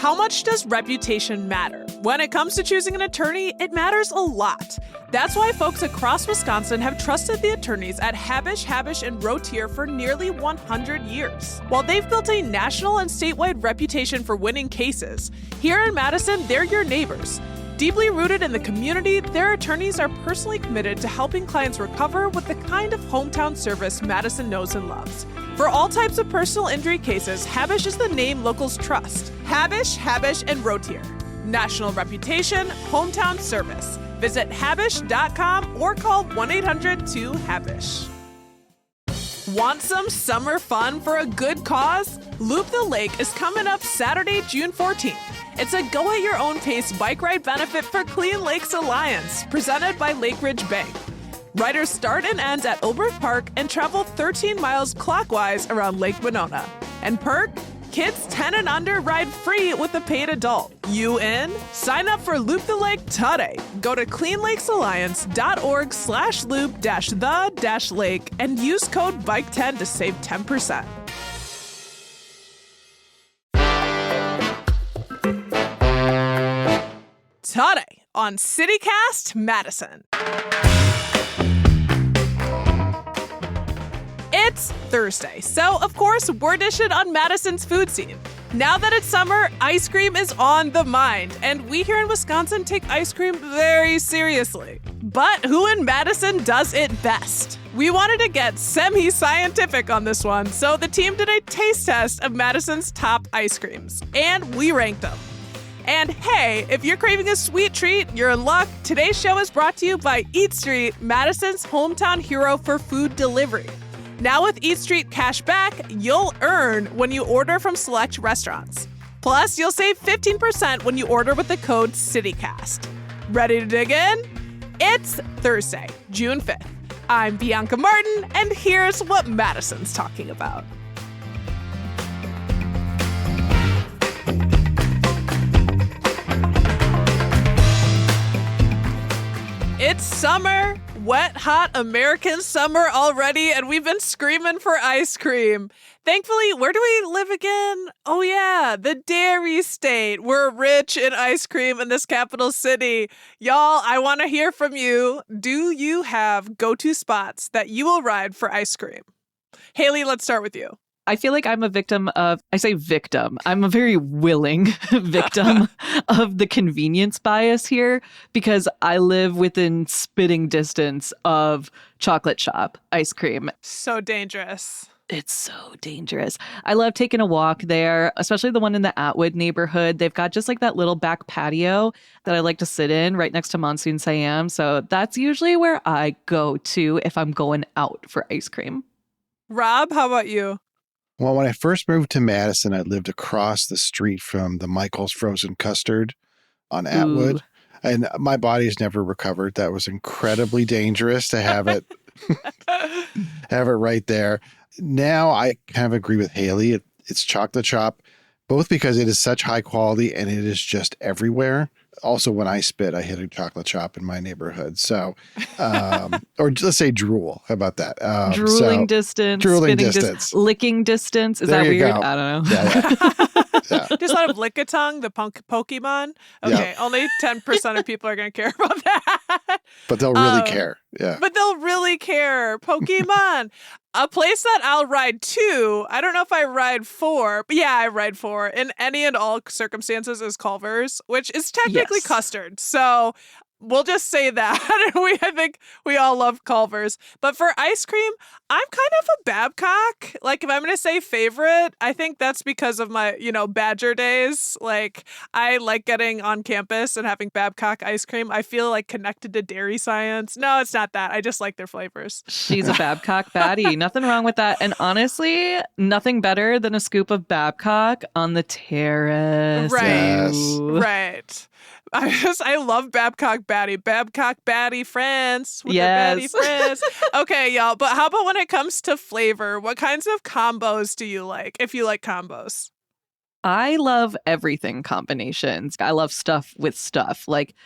How much does reputation matter? When it comes to choosing an attorney, it matters a lot. That's why folks across Wisconsin have trusted the attorneys at Habish, Habish, and Rotier for nearly 100 years. While they've built a national and statewide reputation for winning cases, here in Madison, they're your neighbors. Deeply rooted in the community, their attorneys are personally committed to helping clients recover with the kind of hometown service Madison knows and loves. For all types of personal injury cases, Habish is the name locals trust. Habish, Habish, and Rotier. National reputation, hometown service. Visit habish.com or call 1-800-2HABISH. Want some summer fun for a good cause? Loop the Lake is coming up Saturday, June 14th. It's a go-at-your-own-pace bike ride benefit for Clean Lakes Alliance, presented by Lake Ridge Bank. Riders start and end at Olbert Park and travel 13 miles clockwise around Lake Winona. And perk? Kids 10 and under ride free with a paid adult. You in? Sign up for Loop the Lake today. Go to cleanlakesalliance.org/loop-the-lake and use code BIKE10 to save 10%. Today on City Cast Madison. It's Thursday, so of course we're dishing on Madison's food scene. Now that it's summer, ice cream is on the mind, and we here in Wisconsin take ice cream very seriously. But who in Madison does it best? We wanted to get semi-scientific on this one, so the team did a taste test of Madison's top ice creams, and we ranked them. And hey, if you're craving a sweet treat, you're in luck. Today's show is brought to you by Eat Street, Madison's hometown hero for food delivery. Now with Eat Street Cash Back, you'll earn when you order from select restaurants. Plus, you'll save 15% when you order with the code CityCast. Ready to dig in? It's Thursday, June 5th. I'm Bianca Martin, and here's what Madison's talking about. It's summer, wet, hot American summer already, and we've been screaming for ice cream. Thankfully, where do we live again? Oh yeah, the Dairy State. We're rich in ice cream in this capital city. Y'all, I want to hear from you. Do you have go-to spots that you will ride for ice cream? Haley, let's start with you. I feel like I'm a I'm a very willing victim of the convenience bias here because I live within spitting distance of chocolate shop ice cream. So dangerous. It's so dangerous. I love taking a walk there, especially the one in the Atwood neighborhood. They've got just like that little back patio that I like to sit in right next to Monsoon Siam. So that's usually where I go to if I'm going out for ice cream. Rob, how about you? Well, when I first moved to Madison, I lived across the street from the Michael's Frozen Custard on Atwood. Ooh. And my body's never recovered. That was incredibly dangerous to have it have it right there. Now I kind of agree with Haley. It's chocolate chop, both because it is such high quality and it is just everywhere. Also, when I spit, I hit a chocolate shop in my neighborhood. So, or let's say drool. How about that? Drooling distance, drooling distance, licking distance. Is that weird? I don't know. Yeah. Just thought of Lickitung, the Pokemon. Okay, only 10% of people are going to care about that. But they'll really care. Yeah. But they'll really care. Pokemon. A place that I'll ride to, I don't know if I ride for, but yeah, I ride for in any and all circumstances is Culver's, which is technically custard. So we'll just say that. I think we all love Culver's. But for ice cream, I'm kind of a Babcock. Like, if I'm going to say favorite, I think that's because of my, Badger days. Like, I like getting on campus and having Babcock ice cream. I feel like connected to dairy science. No, it's not that. I just like their flavors. She's a Babcock baddie. Nothing wrong with that. And honestly, nothing better than a scoop of Babcock on the terrace. Right. Yes. Right. I love Babcock Baddie friends with their baddie friends. Okay, y'all. But how about when it comes to flavor? What kinds of combos do you like, if you like combos? I love everything combinations. I love stuff with stuff, like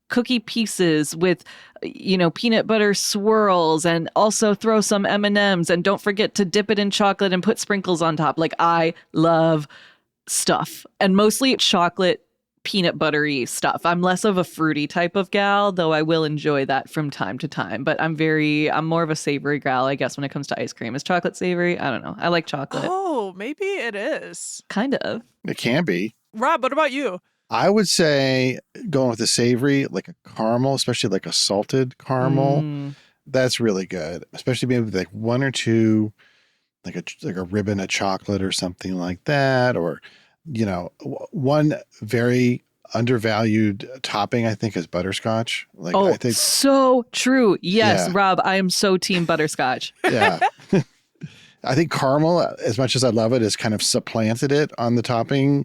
cookie pieces with, peanut butter swirls, and also throw some M&Ms, and don't forget to dip it in chocolate and put sprinkles on top. Like, I love stuff, and mostly chocolate peanut buttery stuff. I'm less of a fruity type of gal, though I will enjoy that from time to time. But I'm more of a savory gal, I guess, when it comes to ice cream. Is chocolate savory? I don't know. I like chocolate. Oh, maybe it is. Kind of. It can be. Rob, what about you? I would say going with the savory, like a caramel, especially like a salted caramel. That's really good. Especially maybe like one or two, like a ribbon of chocolate or something like that. Or, one very undervalued topping, I think, is butterscotch. Like, I think so true. Yes, Yeah. Rob, I am so team butterscotch. Yeah. I think caramel, as much as I love it, has kind of supplanted it on the topping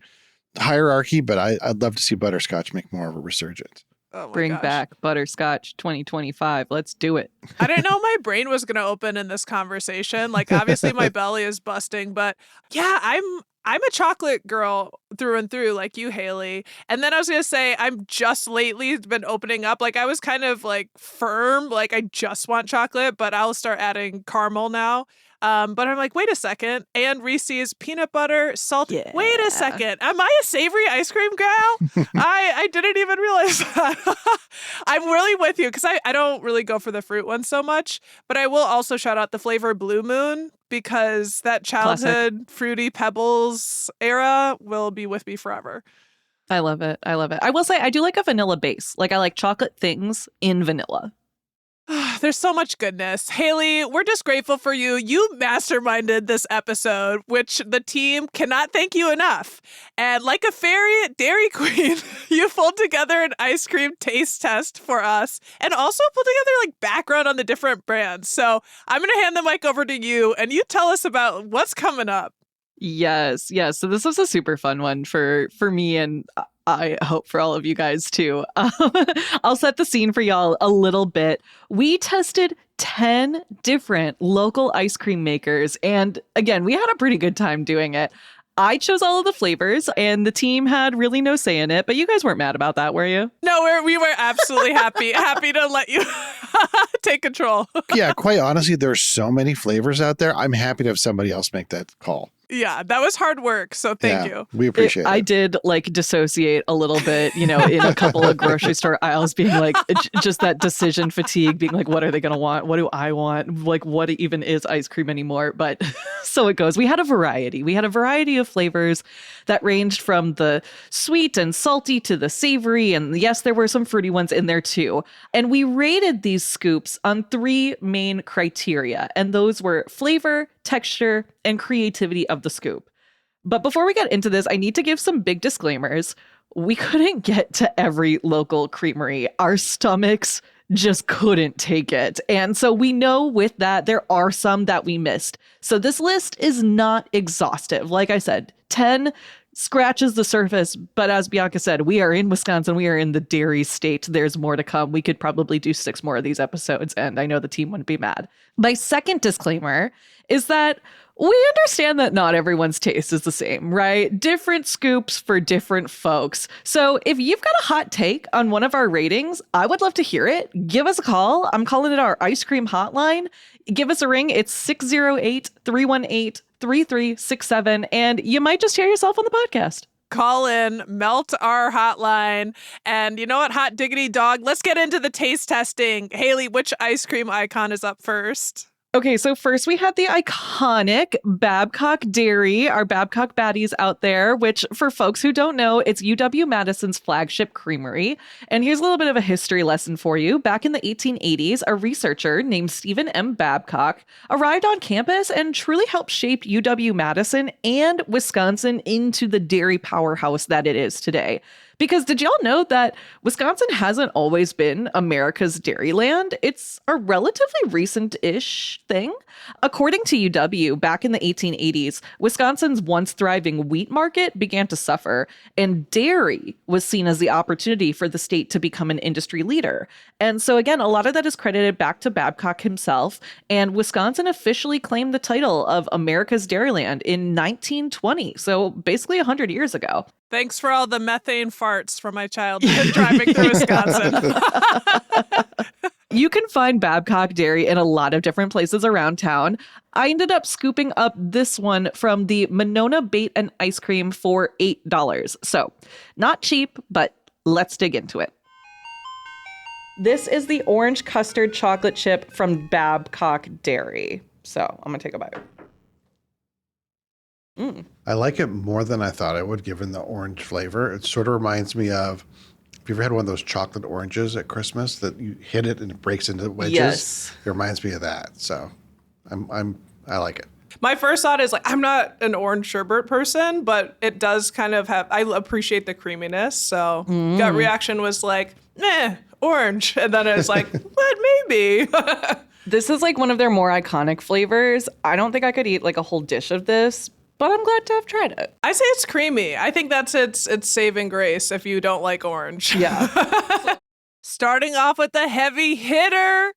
hierarchy, but I'd love to see butterscotch make more of a resurgence. Oh my Bring gosh. back butterscotch 2025. Let's do it. I didn't know my brain was going to open in this conversation. Like, obviously my belly is busting, but yeah, I'm a chocolate girl through and through, like you, Haley. And then I was going to say, I'm just lately been opening up. Like, I was kind of like firm, like I just want chocolate, but I'll start adding caramel now. But I'm like, wait a second. And Reese's peanut butter, salt. Yeah. Wait a second. Am I a savory ice cream gal? I didn't even realize that. I'm really with you because I don't really go for the fruit one so much. But I will also shout out the flavor Blue Moon because that childhood fruity pebbles era will be with me forever. I love it. I love it. I will say I do like a vanilla base. Like I like chocolate things in vanilla. There's so much goodness. Haley, we're just grateful for you. You masterminded this episode, which the team cannot thank you enough. And like a fairy Dairy Queen, you pulled together an ice cream taste test for us and also pulled together like background on the different brands. So I'm going to hand the mic over to you and you tell us about what's coming up. Yes. So this was a super fun one for me, and I hope for all of you guys too. I'll set the scene for y'all a little bit. We tested 10 different local ice cream makers, and again, we had a pretty good time doing it. I chose all of the flavors, and the team had really no say in it, but you guys weren't mad about that, were you? No, we were absolutely happy to let you take control. Yeah, quite honestly, there's so many flavors out there. I'm happy to have somebody else make that call. Yeah, that was hard work, so thank you. We appreciate it. I did like dissociate a little bit, in a couple of grocery store aisles, being like, just that decision fatigue, being like, what are they going to want? What do I want? Like, what even is ice cream anymore? But so it goes. We had a variety of flavors that ranged from the sweet and salty to the savory. And yes, there were some fruity ones in there too. And we rated these scoops on 3 main criteria. And those were flavor, texture, and creativity of the scoop. But before we get into this, I need to give some big disclaimers. We couldn't get to every local creamery. Our stomachs just couldn't take it. And so we know with that, there are some that we missed. So this list is not exhaustive. Like I said, 10 scratches the surface. But as Bianca said, we are in Wisconsin. We are in the dairy state. There's more to come. We could probably do 6 more of these episodes, and I know the team wouldn't be mad. My second disclaimer is that we understand that not everyone's taste is the same, right? Different scoops for different folks. So if you've got a hot take on one of our ratings, I would love to hear it. Give us a call. I'm calling it our ice cream hotline. Give us a ring. It's 608-318-3367, and you might just hear yourself on the podcast. Call in, melt our hotline, and you know what, hot diggity dog, let's get into the taste testing. Haley, which ice cream icon is up first? Okay, so first we had the iconic Babcock Dairy, our Babcock baddies out there, which for folks who don't know, it's UW-Madison's flagship creamery. And here's a little bit of a history lesson for you. Back in the 1880s, a researcher named Stephen M. Babcock arrived on campus and truly helped shape UW-Madison and Wisconsin into the dairy powerhouse that it is today. Because did y'all know that Wisconsin hasn't always been America's Dairyland? It's a relatively recent-ish thing. According to UW, back in the 1880s, Wisconsin's once thriving wheat market began to suffer, and dairy was seen as the opportunity for the state to become an industry leader. And so again, a lot of that is credited back to Babcock himself, and Wisconsin officially claimed the title of America's Dairyland in 1920, so basically 100 years ago. Thanks for all the methane farts from my childhood driving through Wisconsin. You can find Babcock Dairy in a lot of different places around town. I ended up scooping up this one from the Monona Bait and Ice Cream for $8. So, not cheap, but let's dig into it. This is the orange custard chocolate chip from Babcock Dairy. So, I'm going to take a bite. I like it more than I thought I would, given the orange flavor. It sort of reminds me of, have you ever had one of those chocolate oranges at Christmas that you hit it and it breaks into wedges? Yes. It reminds me of that. So I like it. My first thought is I'm not an orange sherbet person, but it does kind of I appreciate the creaminess. So gut reaction was orange. And then it's but maybe. This is one of their more iconic flavors. I don't think I could eat a whole dish of this, but I'm glad to have tried it. I say it's creamy. I think that's its saving grace if you don't like orange. Yeah. Starting off with the heavy hitter.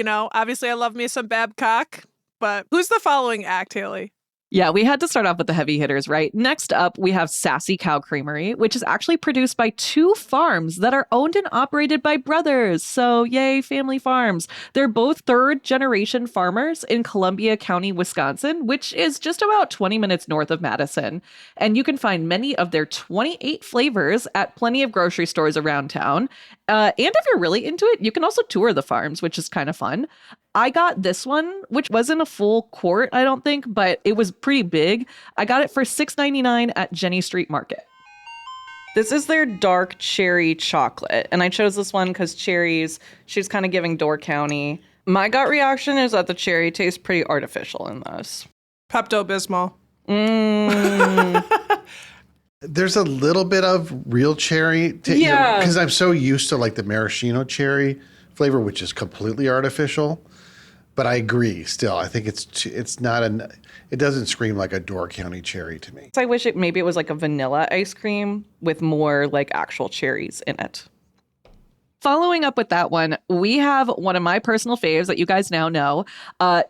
Obviously I love me some Babcock, but who's the following act, Haley? Yeah, we had to start off with the heavy hitters, right? Next up, we have Sassy Cow Creamery, which is actually produced by 2 farms that are owned and operated by brothers. So yay, family farms. They're both 3rd-generation farmers in Columbia County, Wisconsin, which is just about 20 minutes north of Madison. And you can find many of their 28 flavors at plenty of grocery stores around town. And if you're really into it, you can also tour the farms, which is kind of fun. I got this one, which wasn't a full quart, I don't think, but it was pretty big. I got it for $6.99 at Jenny Street Market. This is their dark cherry chocolate. And I chose this one because cherries, she's kind of giving Door County. My gut reaction is that the cherry tastes pretty artificial in this. Pepto-Bismol. There's a little bit of real cherry. Yeah. Because I'm so used to the maraschino cherry flavor, which is completely artificial. But I agree still. I think it's not it doesn't scream like a Door County cherry to me. I wish maybe it was a vanilla ice cream with more actual cherries in it. Following up with that one, we have one of my personal faves that you guys now know,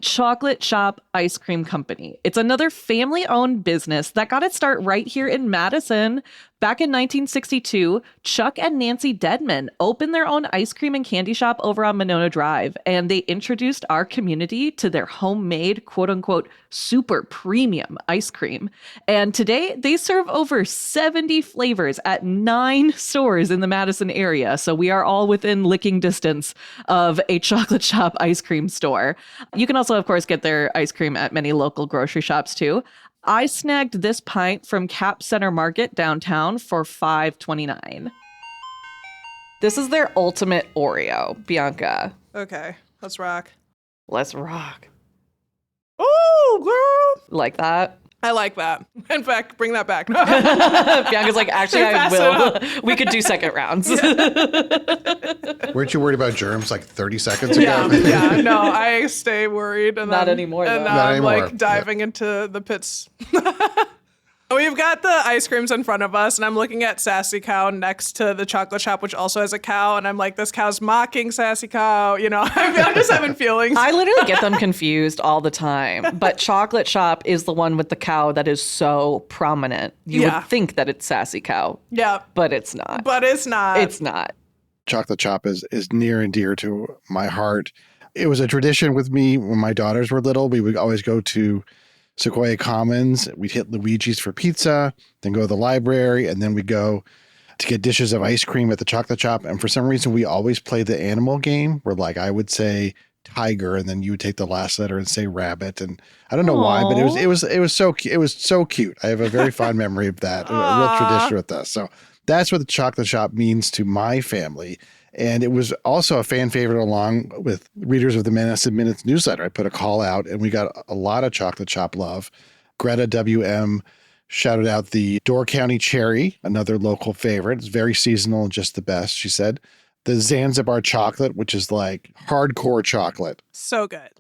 Chocolate Shop Ice Cream Company. It's another family-owned business that got its start right here in Madison. Back in 1962, Chuck and Nancy Dedman opened their own ice cream and candy shop over on Monona Drive, and they introduced our community to their homemade, quote-unquote, super premium ice cream. And today, they serve over 70 flavors at 9 stores in the Madison area, so we are all within licking distance of a Chocolate Shop ice cream store. You can also, of course, get their ice cream at many local grocery shops, too. I snagged this pint from Cap Center Market downtown for $5.29. This is their ultimate Oreo, Bianca. Okay, let's rock. Let's rock. Oh, girl. Like that? I like that. In fact, bring that back. Bianca's actually, I will. We could do second rounds. Weren't you worried about germs 30 seconds ago? Yeah, no, I stay worried. And Not anymore, though. And now Not I'm anymore. diving into the pits. We've got the ice creams in front of us, and I'm looking at Sassy Cow next to the chocolate shop, which also has a cow, and I'm like, this cow's mocking Sassy Cow. I'm just having feelings. I literally get them confused all the time. But Chocolate Shop is the one with the cow that is so prominent. You would think that it's Sassy Cow. Yeah. But it's not. But it's not. It's not. Chocolate Shop is near and dear to my heart. It was a tradition with me when my daughters were little. We would always go to Sequoia Commons. We'd hit Luigi's for pizza, then go to the library, and then we'd go to get dishes of ice cream at the Chocolate Shop. And for some reason, we always played the animal game where I would say tiger, and then you would take the last letter and say rabbit. And I don't know why, but it was so cute. I have a very fond memory of that. A real tradition with us. So that's what the Chocolate Shop means to my family. And it was also a fan favorite along with readers of the Madison Minutes newsletter. I put a call out and we got a lot of Chocolate Shop love. Greta WM shouted out the Door County Cherry, another local favorite. It's very seasonal and just the best, she said. The Zanzibar chocolate, which is hardcore chocolate. So good.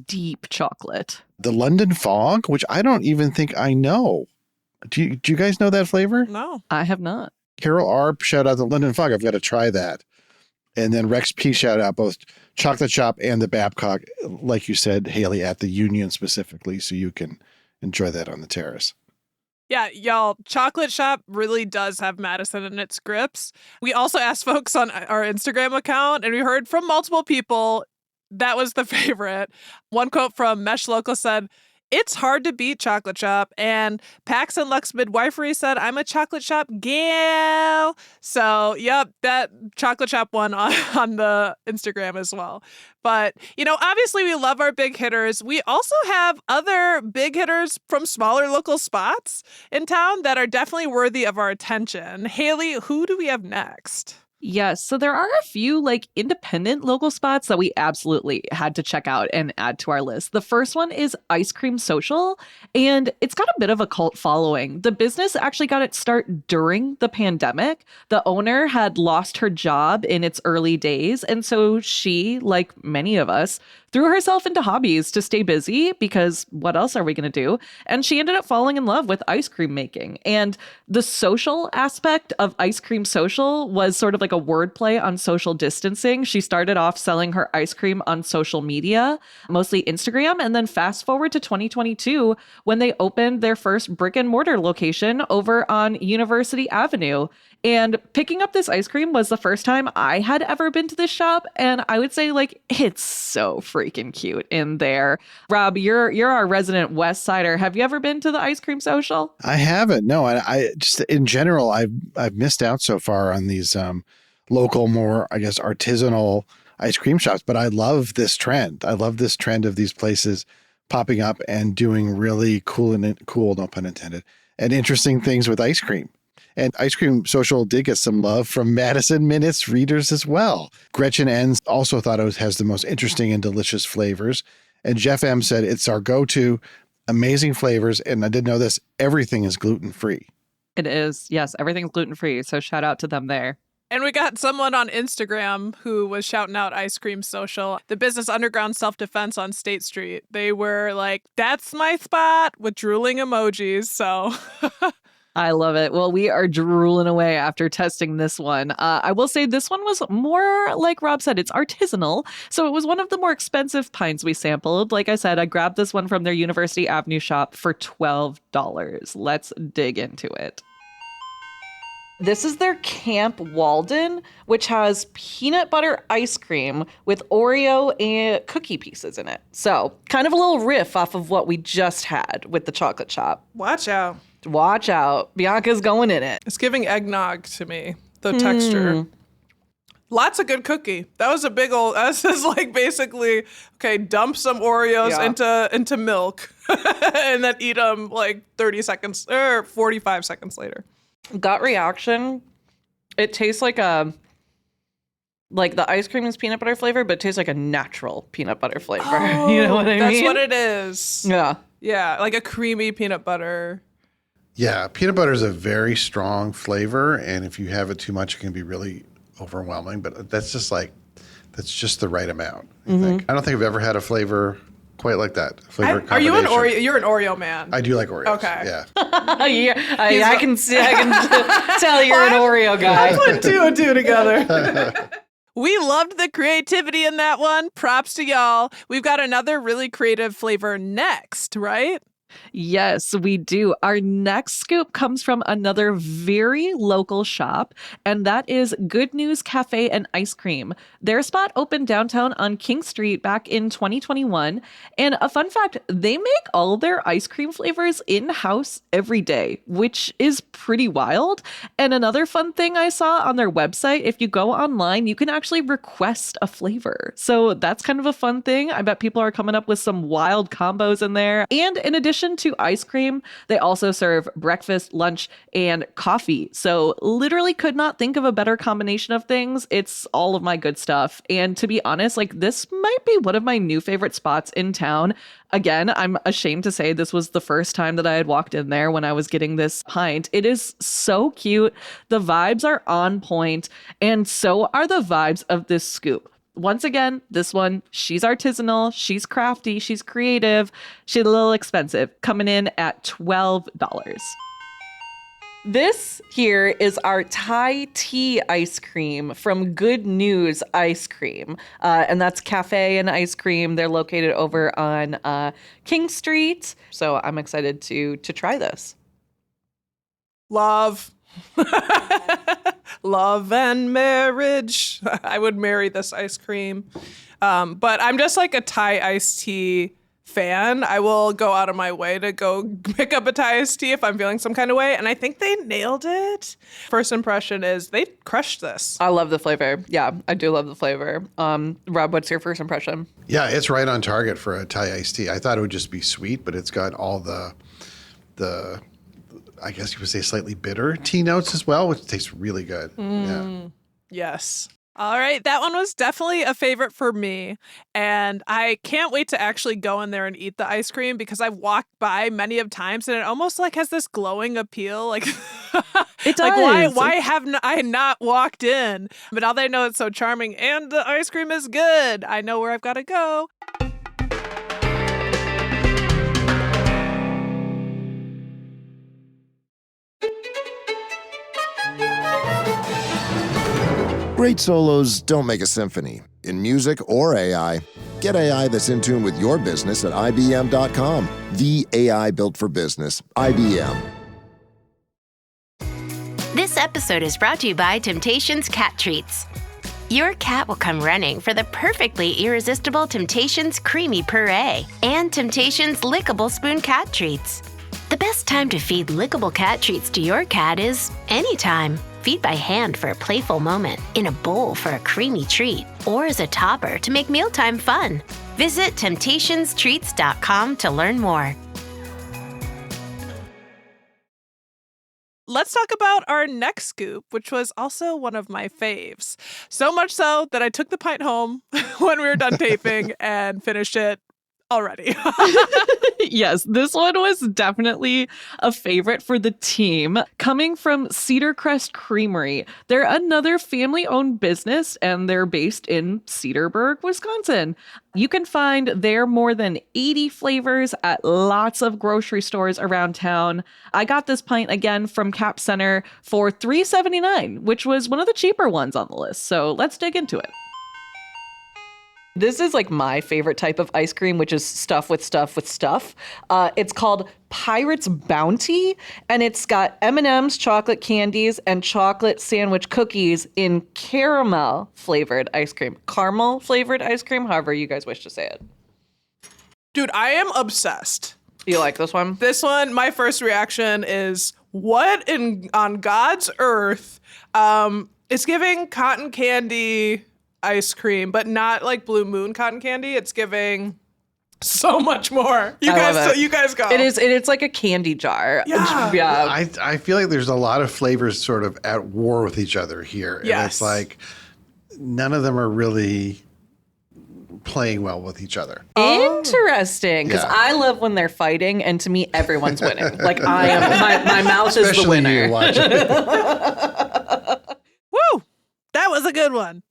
Deep chocolate. The London Fog, which I don't even think I know. Do you guys know that flavor? No. I have not. Carol Arp shout out the London Fog. I've got to try that. And then Rex P shout out both Chocolate Shop and the Babcock, like you said, Haley, at the Union specifically, so you can enjoy that on the terrace. Yeah, y'all, Chocolate Shop really does have Madison in its grips. We also asked folks on our Instagram account, and we heard from multiple people that was the favorite. One quote from Mesh Local said, "It's hard to beat Chocolate Shop." And Pax and Lux Midwifery said, "I'm a Chocolate Shop gal." So, yep, that Chocolate Shop one on the Instagram as well. But, obviously we love our big hitters. We also have other big hitters from smaller local spots in town that are definitely worthy of our attention. Haley, who do we have next? Yes, so there are a few independent local spots that we absolutely had to check out and add to our list. The first one is Ice Cream Social, and it's got a bit of a cult following. The business actually got its start during the pandemic. The owner had lost her job in its early days, and so she, like many of us, threw herself into hobbies to stay busy because what else are we going to do? And she ended up falling in love with ice cream making. And the social aspect of Ice Cream Social was sort of like a wordplay on social distancing. She started off selling her ice cream on social media, mostly Instagram, and then fast forward to 2022 when they opened their first brick and mortar location over on University Avenue. And picking up this ice cream was the first time I had ever been to this shop. And I would say, it's so freaking cute in there. Rob, you're our resident West Sider. Have you ever been to the Ice Cream Social? I haven't. No, I just in general, I've missed out so far on these local, more, I guess, artisanal ice cream shops. But I love this trend. I love this trend of these places popping up and doing really cool, no pun intended, and interesting things with ice cream. And Ice Cream Social did get some love from Madison Minute's readers as well. Gretchen Enns also thought it has the most interesting and delicious flavors. And Jeff M said, "It's our go-to, amazing flavors." And I didn't know this, everything is gluten-free. It is. Yes, everything's gluten-free. So shout out to them there. And we got someone on Instagram who was shouting out Ice Cream Social, the business Underground Self-Defense on State Street. They were like, "That's my spot," with drooling emojis. So... I love it. Well, we are drooling away after testing this one. I will say this one was more, like Rob said, it's artisanal. So it was one of the more expensive pints we sampled. Like I said, I grabbed this one from their University Avenue shop for $12. Let's dig into it. This is their Camp Walden, which has peanut butter ice cream with Oreo and cookie pieces in it. So kind of a little riff off of what we just had with the chocolate shop. Watch out. Watch out. Bianca's going in it. It's giving eggnog to me, the texture. Lots of good cookie. That was a big old, this is basically, okay, dump some Oreos into milk and then eat them 30 seconds or 45 seconds later. Gut reaction. It tastes like the ice cream is peanut butter flavor, but it tastes like a natural peanut butter flavor. Oh, you know what I mean? That's what it is. Yeah. Yeah, like a creamy peanut butter. Yeah, peanut butter is a very strong flavor, and if you have it too much, it can be really overwhelming. But that's just the right amount. I think. I don't think I've ever had a flavor quite like that. Are you an Oreo? You're an Oreo man. I do like Oreos. Okay. Yeah. I can tell you're an Oreo guy. I put two and two together. We loved the creativity in that one. Props to y'all. We've got another really creative flavor next, right? Yes, we do. Our next scoop comes from another very local shop, and that is Good News Cafe and Ice Cream. Their spot opened downtown on King Street back in 2021. And a fun fact, they make all their ice cream flavors in-house every day, which is pretty wild. And another fun thing I saw on their website, if you go online, you can actually request a flavor. So that's kind of a fun thing. I bet people are coming up with some wild combos in there. And in addition to ice cream, they also serve breakfast, lunch, and coffee. So literally could not think of a better combination of things. It's all of my good stuff. And to be honest, this might be one of my new favorite spots in town. Again, I'm ashamed to say this was the first time that I had walked in there when I was getting this pint. It is so cute. The vibes are on point, and so are the vibes of this scoop. Once again, this one, she's artisanal, she's crafty, she's creative, she's a little expensive, coming in at $12. This here is our Thai tea ice cream from Good News Ice Cream. And that's cafe and ice cream. They're located over on King Street. So I'm excited to try this. Love. Love and marriage. I would marry this ice cream. But I'm just like a Thai iced tea fan. I will go out of my way to go pick up a Thai iced tea if I'm feeling some kind of way. And I think they nailed it. First impression is they crushed this. I love the flavor. Yeah, I do love the flavor. Rob, what's your first impression? Yeah, it's right on target for a Thai iced tea. I thought it would just be sweet, but it's got all the I guess you would say slightly bitter tea notes as well, which tastes really good. Yeah. Yes. All right. That one was definitely a favorite for me. And I can't wait to actually go in there and eat the ice cream because I've walked by many of times and it almost like has this glowing appeal. Like It does. Like why have I not walked in? But now they know it's so charming and the ice cream is good. I know where I've got to go. Great solos don't make a symphony. In music or AI, get AI that's in tune with your business at IBM.com. The AI built for business. IBM. This episode is brought to you by Temptations Cat Treats. Your cat will come running for the perfectly irresistible Temptations Creamy Puree and Temptations Lickable Spoon Cat Treats. The best time to feed lickable cat treats to your cat is anytime. Feed by hand for a playful moment, in a bowl for a creamy treat, or as a topper to make mealtime fun. Visit temptationstreats.com to learn more. Let's talk about our next scoop, which was also one of my faves. So much so that I took the pint home when we were done taping and finished it already. Yes, this one was definitely a favorite for the team. Coming from Cedar Crest Creamery. They're another family-owned business, and they're based in Cedarburg, Wisconsin. You can find their more than 80 flavors at lots of grocery stores around town. I got this pint again from Cap Center for $3.79, which was one of the cheaper ones on the list. So let's dig into it. This is like my favorite type of ice cream, which is stuff with stuff with stuff. It's called Pirate's Bounty, and it's got M&M's, chocolate candies, and chocolate sandwich cookies in caramel flavored ice cream. Caramel flavored ice cream, however you guys wish to say it. Dude, I am obsessed. You like this one? This one, my first reaction is, what on God's earth? It's giving cotton candy ice cream, but not like Blue Moon cotton candy. It's giving so much more. You guys go. It's like a candy jar. Yeah. I feel like there's a lot of flavors sort of at war with each other here. Yes. And it's like none of them are really playing well with each other. Interesting, because Yeah. I love when they're fighting, and to me, everyone's winning. Like I am, my mouth is the Especially winner. you watching. Woo! That was a good one.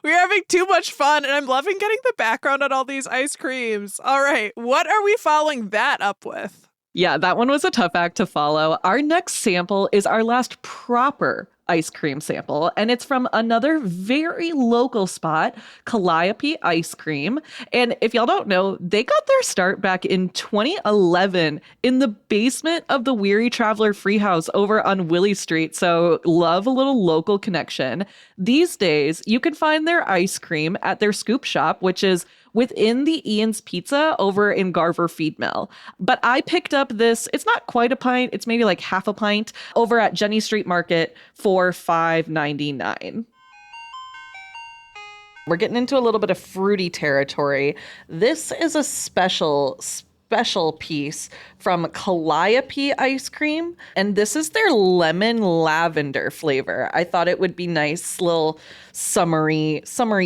We're having too much fun, and I'm loving getting the background on all these ice creams. All right, what are we following that up with? Yeah, that one was a tough act to follow. Our next sample is our last proper ice cream sample, and it's from another very local spot, Calliope Ice Cream. And if y'all don't know, they got their start back in 2011 in the basement of the Weary Traveler Freehouse over on Willie Street. So love a little local connection. These days, you can find their ice cream at their scoop shop, which is within the Ian's Pizza over in Garver Feed Mill. But I picked up this, it's not quite a pint, it's maybe like half a pint, over at Jenny Street Market for $5.99. We're getting into a little bit of fruity territory. This is a special piece from Calliope Ice Cream, and this is their lemon lavender flavor. I thought it would be nice, little summery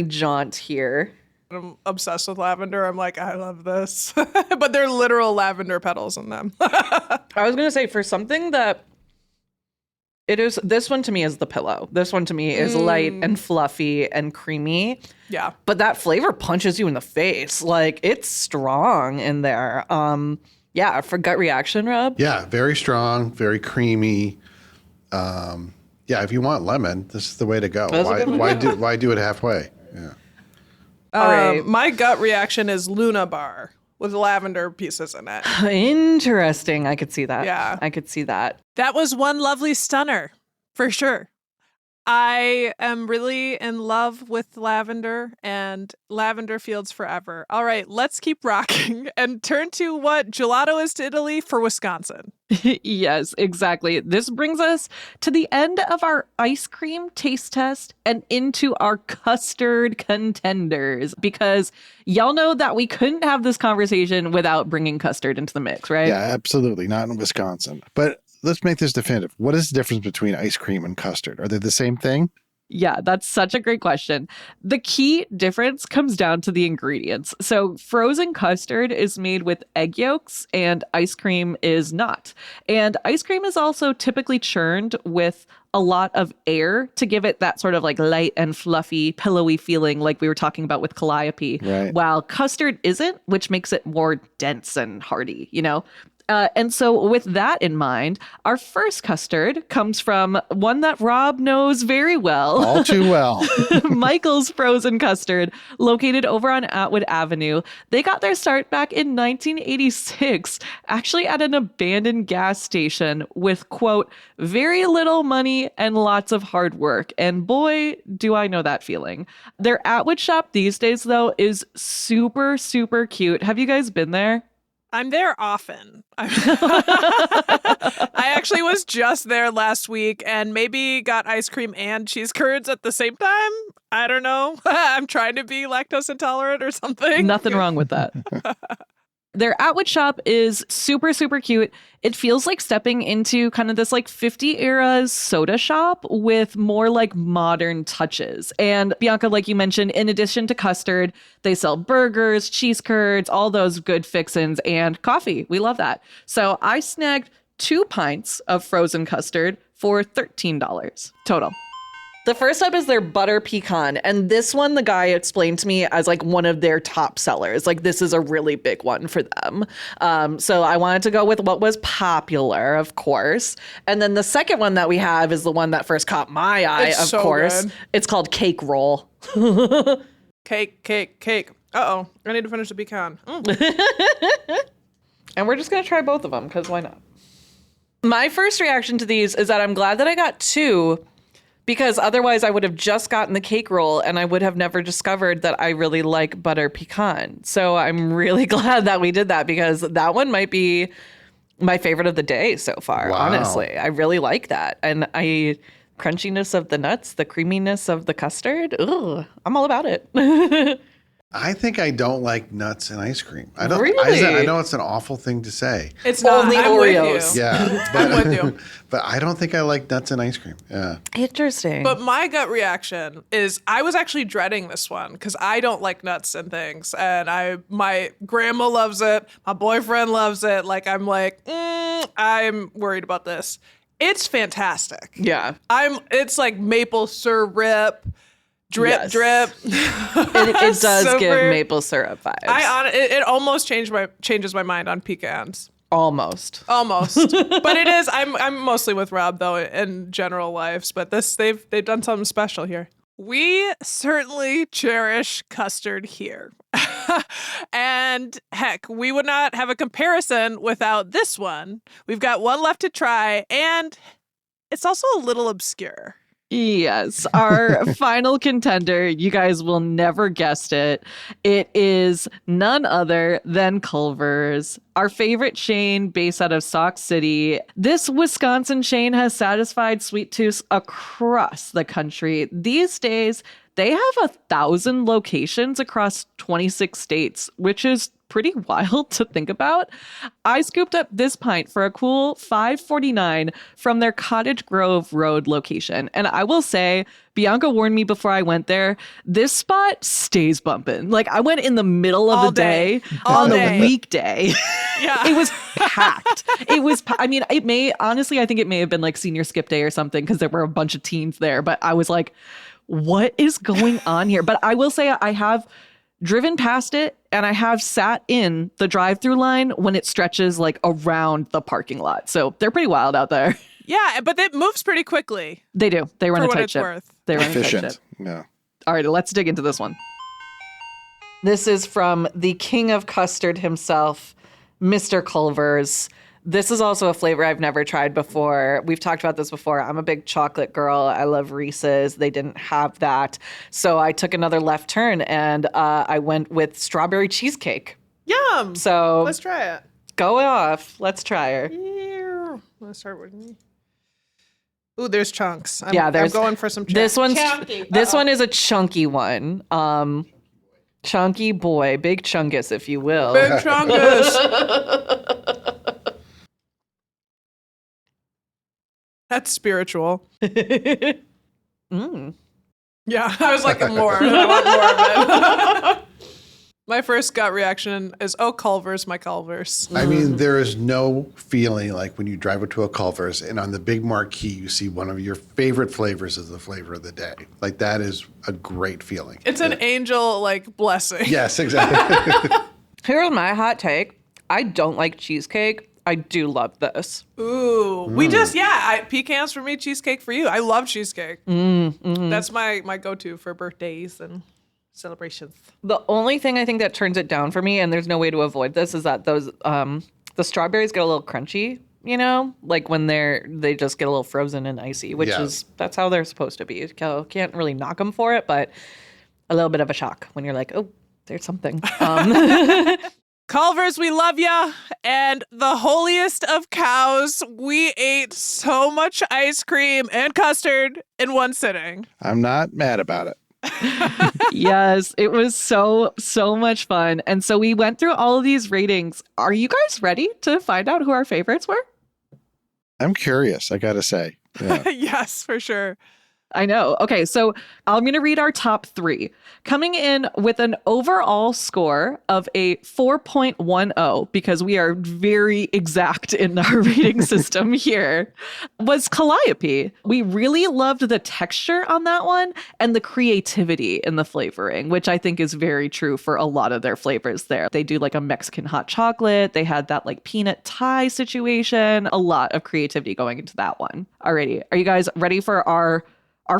jaunt here. I'm obsessed with lavender. I'm like, I love this. But they're literal lavender petals in them. I was going to say, for something that it is, this one to me is the pillow. This one to me is light and fluffy and creamy. Yeah. But that flavor punches you in the face. Like, it's strong in there. Yeah, for gut reaction, Rob. Yeah, very strong, very creamy. Yeah, if you want lemon, this is the way to go. That's a good one. Why do it halfway? Yeah. All right. My gut reaction is Luna Bar. with lavender pieces in it. Interesting. I could see that. Yeah. I could see that. That was one lovely stunner, for sure. I am really in love with lavender and lavender fields forever. All right, let's keep rocking and turn to what gelato is to Italy for Wisconsin. Yes, exactly. This brings us to the end of our ice cream taste test and into our custard contenders, because y'all know that we couldn't have this conversation without bringing custard into the mix, right? Yeah, absolutely. Not in Wisconsin. But let's make this definitive. What is the difference between ice cream and custard? Are they the same thing? Yeah, that's such a great question. The key difference comes down to the ingredients. So frozen custard is made with egg yolks and ice cream is not. And ice cream is also typically churned with a lot of air to give it that sort of like light and fluffy, pillowy feeling like we were talking about with calliope, Right. while custard isn't, which makes it more dense and hearty, you know? And so with that in mind, our first custard comes from one that Rob knows very well. All too well. Michael's Frozen Custard, located over on Atwood Avenue. They got their start back in 1986, actually at an abandoned gas station with, quote, very little money and lots of hard work. And boy, do I know that feeling. Their Atwood shop these days, though, is super, super cute. Have you guys been there? I'm there often. I actually was just there last week and maybe got ice cream and cheese curds at the same time. I don't know. I'm trying to be lactose intolerant or something. Nothing wrong with that. Their Atwood shop is super, super cute. It feels like stepping into kind of this like 50 era soda shop with more like modern touches. And Bianca, like you mentioned, in addition to custard, they sell burgers, cheese curds, all those good fixins, and coffee. We love that. So I snagged 2 pints of frozen custard for $13 total. The first up is their butter pecan. And this one, the guy explained to me as like one of their top sellers. Like this is a really big one for them. So I wanted to go with what was popular, of course. And then the second one that we have is the one that first caught my eye, It's of so course. good. It's called Cake Roll. Cake. Uh-oh. I need to finish the pecan. And we're just going to try both of them because why not? My first reaction to these is that I'm glad that I got 2, because otherwise I would have just gotten the cake roll and I would have never discovered that I really like butter pecan. So I'm really glad that we did that, because that one might be my favorite of the day so far, Wow. honestly. I really like that. And crunchiness of the nuts, the creaminess of the custard, I'm all about it. I think I don't like nuts and ice cream. I don't. Really? I know it's an awful thing to say. It's not. Only I'm Oreos. with you. Yeah, I'm with you. but I don't think I like nuts and ice cream. Yeah. Interesting. But my gut reaction is I was actually dreading this one because I don't like nuts and things. And my grandma loves it. My boyfriend loves it. Like, I'm I'm worried about this. It's fantastic. yeah. It's like maple syrup, drip. It does Super. give maple syrup vibes. It almost changes my mind on pecans. Almost. Almost. But it is. I'm mostly with Rob though in general lives, but they've done something special here. We certainly cherish custard here. And heck, we would not have a comparison without this one. We've got one left to try, and it's also a little obscure. Yes, our final contender, you guys will never guessed it. It is none other than Culver's, our favorite chain based out of Sauk City. This Wisconsin chain has satisfied sweet tooths across the country. These days, they have 1,000 locations across 26 states, which is pretty wild to think about. I scooped up this pint for a cool $5.49 from their Cottage Grove Road location. And I will say, Bianca warned me before I went there, this spot stays bumping. Like, I went in the middle of All the day All on day. the weekday. Yeah. It was packed. I mean, it may, honestly, I think it may have been like senior skip day or something because there were a bunch of teens there. But I was like, what is going on here? But I will say I have driven past it and I have sat in the drive-through line when it stretches like around the parking lot. So they're pretty wild out there. Yeah, but it moves pretty quickly. They do. They run For a what tight it's ship. worth. They run a tight Efficient. ship. Yeah. All right, let's dig into this one. This is from the king of custard himself, Mr. Culver's. This is also a flavor I've never tried before. We've talked about this before. I'm a big chocolate girl. I love Reese's. They didn't have that. So I took another left turn and I went with strawberry cheesecake. Yum. So Let's try it. go off. Let's try her. Yeah. Let's start with me. Ooh, there's chunks. I'm going for some chunks. This one's Chunky. this one is a chunky one. Chunky boy, big chungus, if you will. Big chungus. That's spiritual. Mm. Yeah, I was like, more. I want more of it. My first gut reaction is, oh, Culver's, my Culver's. I mean, there is no feeling like when you drive up to a Culver's and on the big marquee, you see one of your favorite flavors as the flavor of the day. Like, that is a great feeling. It's an angel, like, blessing. Yes, exactly. Here's my hot take. I don't like cheesecake. I do love this. Ooh, we just, pecans for me, cheesecake for you. I love cheesecake. That's my go-to for birthdays and celebrations. The only thing I think that turns it down for me, and there's no way to avoid this, is that those the strawberries get a little crunchy, you know, like when they just get a little frozen and icy, which is that's how they're supposed to be. You can't really knock them for it, but a little bit of a shock when you're like, oh, there's something. Culver's, we love ya. And the holiest of cows, we ate so much ice cream and custard in one sitting. I'm not mad about it. Yes, it was so much fun. And so we went through all of these ratings. Are you guys ready to find out who our favorites were? I'm curious, I gotta say. Yeah. Yes, for sure. I know. Okay, so I'm going to read our top 3. Coming in with an overall score of a 4.10, because we are very exact in our rating system here, was Calliope. We really loved the texture on that one and the creativity in the flavoring, which I think is very true for a lot of their flavors there. They do like a Mexican hot chocolate. They had that like peanut tie situation. A lot of creativity going into that one. Alrighty, are you guys ready for our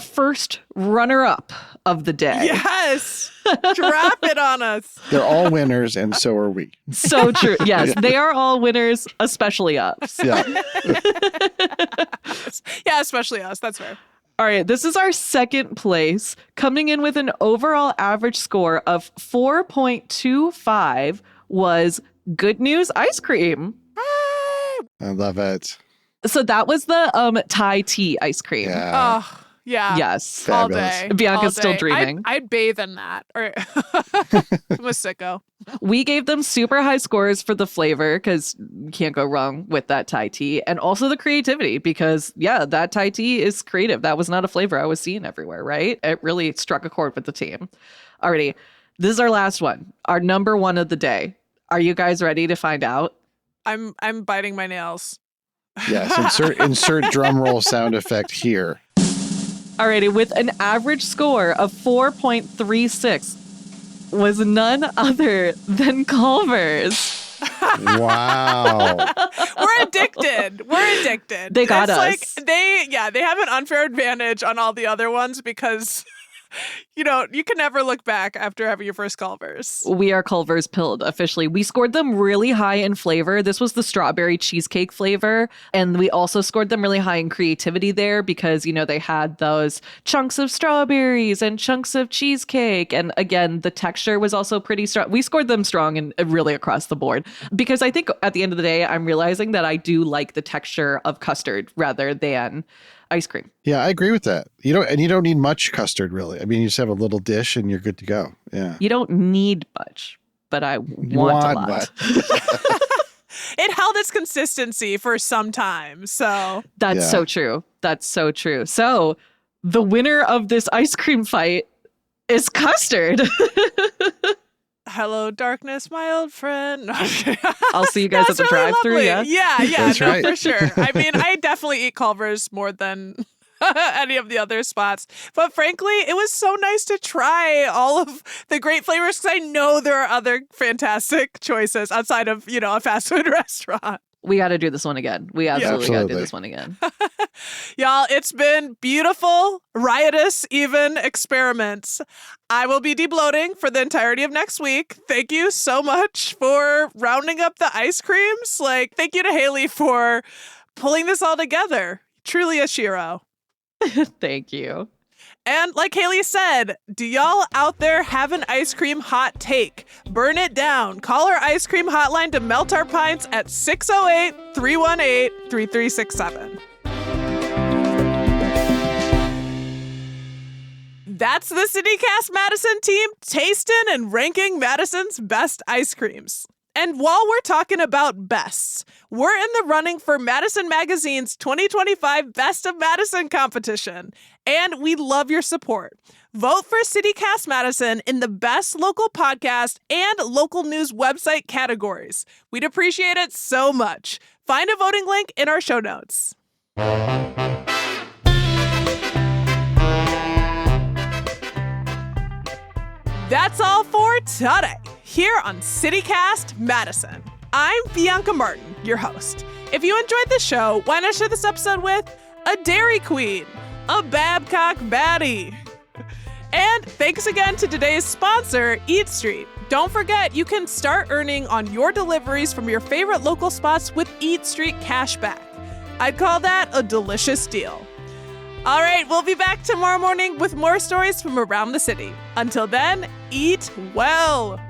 first runner-up of the day? Yes. Drop it on us. They're all winners, and so are we. So true. Yes, they are all winners, especially us. Yeah. Yeah, especially us. That's fair. All right, this is our second place, coming in with an overall average score of 4.25 was Good News Ice Cream. I love it. So that was the Thai tea ice cream. Yeah. Oh, yeah. Yes. All Fabulous. day. Bianca's all still day. dreaming. I'd bathe in that. Or I'm a sicko. We gave them super high scores for the flavor because you can't go wrong with that Thai tea, and also the creativity because, yeah, that Thai tea is creative. That was not a flavor I was seeing everywhere, right? It really struck a chord with the team. Alrighty, this is our last one, our number one of the day. Are you guys ready to find out? I'm biting my nails. Yes. Insert drum roll sound effect here. Alrighty, with an average score of 4.36 was none other than Culver's. Wow. We're addicted. They got it's us. Like they have an unfair advantage on all the other ones because you can never look back after having your first Culver's. We are Culver's pilled officially. We scored them really high in flavor. This was the strawberry cheesecake flavor. And we also scored them really high in creativity there because, they had those chunks of strawberries and chunks of cheesecake. And again, the texture was also pretty strong. We scored them strong and really across the board because I think at the end of the day, I'm realizing that I do like the texture of custard rather than ice cream. Yeah, I agree with that. You don't need much custard, really. I mean, you just have a little dish and you're good to go. Yeah. You don't need much, but I want a lot. It held its consistency for some time, so. That's so true. That's so true. So the winner of this ice cream fight is custard. Hello, darkness, my old friend. No, I'll see you guys at the really drive-thru. lovely. Yeah, That's right. For sure. I mean, I definitely eat Culver's more than any of the other spots. But frankly, it was so nice to try all of the great flavors because I know there are other fantastic choices outside of, a fast food restaurant. We got to do this one again. We absolutely got to do this one again. Y'all, it's been beautiful, riotous, even experiments. I will be debloating for the entirety of next week. Thank you so much for rounding up the ice creams. Like, thank you to Haley for pulling this all together. Truly a shiro. Thank you. And like Haley said, do y'all out there have an ice cream hot take? Burn it down. Call our ice cream hotline to melt our pints at 608-318-3367. That's the City Cast Madison team tasting and ranking Madison's best ice creams. And while we're talking about bests, we're in the running for Madison Magazine's 2025 Best of Madison competition, and we love your support. Vote for City Cast Madison in the Best Local Podcast and Local News website categories. We'd appreciate it so much. Find a voting link in our show notes. That's all for today, here on City Cast Madison. I'm Bianca Martin, your host. If you enjoyed the show, why not share this episode with a Dairy Queen, a Babcock baddie? And thanks again to today's sponsor, Eat Street. Don't forget, you can start earning on your deliveries from your favorite local spots with Eat Street cashback. I'd call that a delicious deal. All right, we'll be back tomorrow morning with more stories from around the city. Until then, eat well.